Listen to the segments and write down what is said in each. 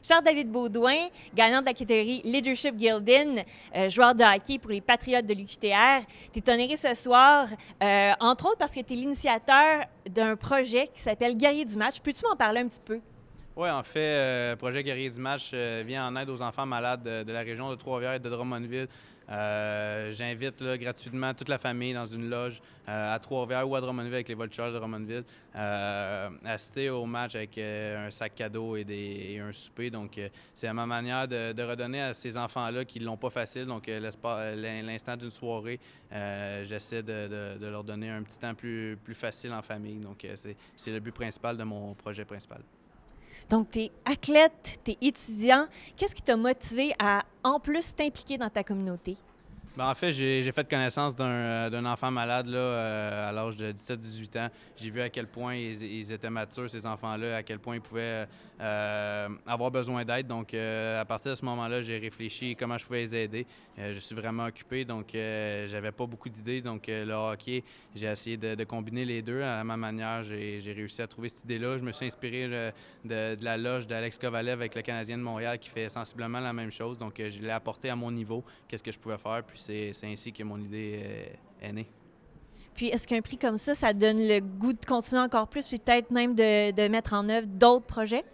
Charles-David Baudouin, gagnant de la catégorie Leadership Gildan, joueur de hockey pour les Patriotes de l'UQTR. Tu es honoré ce soir, entre autres parce que tu es l'initiateur d'un projet qui s'appelle Guerrier du match. Peux-tu m'en parler un petit peu? Oui, en fait, le projet Guerrier du match vient en aide aux enfants malades de la région de Trois-Rivières et de Drummondville. J'invite gratuitement toute la famille dans une loge à Trois-Rivières ou à Drummondville avec les Voltigeurs de Drummondville à assister au match avec un sac cadeau et un souper. Donc, c'est à ma manière de redonner à ces enfants-là qui ne l'ont pas facile. Donc, l'instant d'une soirée, j'essaie de leur donner un petit temps plus facile en famille. Donc, c'est le but principal de mon projet principal. Donc, tu es athlète, tu es étudiant. Qu'est-ce qui t'a motivé à, en plus, t'impliquer dans ta communauté? En fait, j'ai fait connaissance d'un enfant malade là, à l'âge de 17-18 ans. J'ai vu à quel point ils étaient matures, ces enfants-là, à quel point ils pouvaient avoir besoin d'aide. Donc, à partir de ce moment-là, j'ai réfléchi comment je pouvais les aider. Je suis vraiment occupé, donc j'avais pas beaucoup d'idées. Donc, le hockey, j'ai essayé de combiner les deux. À ma manière, j'ai réussi à trouver cette idée-là. Je me suis inspiré de la loge d'Alex Kovalev avec le Canadien de Montréal qui fait sensiblement la même chose. Donc, je l'ai apporté à mon niveau, qu'est-ce que je pouvais faire. Puis c'est ainsi que mon idée est née. Puis, est-ce qu'un prix comme ça donne le goût de continuer encore plus, puis peut-être même de mettre en œuvre d'autres projets?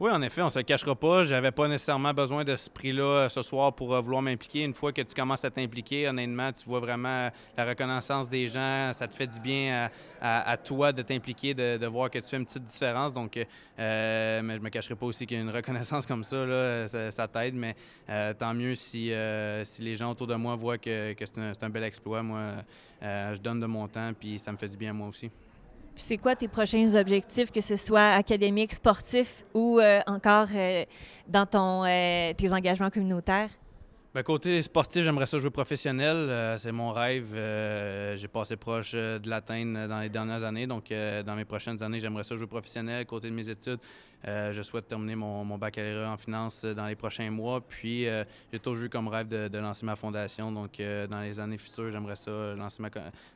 Oui, en effet, on ne se le cachera pas. Je n'avais pas nécessairement besoin de ce prix-là ce soir pour vouloir m'impliquer. Une fois que tu commences à t'impliquer, honnêtement, tu vois vraiment la reconnaissance des gens. Ça te fait du bien à toi de t'impliquer, de voir que tu fais une petite différence. Donc, mais je ne me cacherai pas aussi qu'il y a une reconnaissance comme ça, là, ça t'aide. Mais tant mieux si les gens autour de moi voient que c'est un bel exploit. Moi, je donne de mon temps, puis ça me fait du bien à moi aussi. Puis c'est quoi tes prochains objectifs, que ce soit académique, sportif ou encore dans tes engagements communautaires? Bien, côté sportif, j'aimerais ça jouer professionnel. C'est mon rêve. J'ai passé proche de l'atteindre dans les dernières années. Donc, dans mes prochaines années, j'aimerais ça jouer professionnel. Côté de mes études, je souhaite terminer mon baccalauréat en finance dans les prochains mois. Puis, j'ai toujours eu comme rêve de lancer ma fondation. Donc, dans les années futures, j'aimerais ça lancer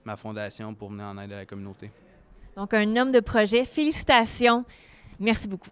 ma fondation pour venir en aide à la communauté. Donc, un homme de projet. Félicitations. Merci beaucoup.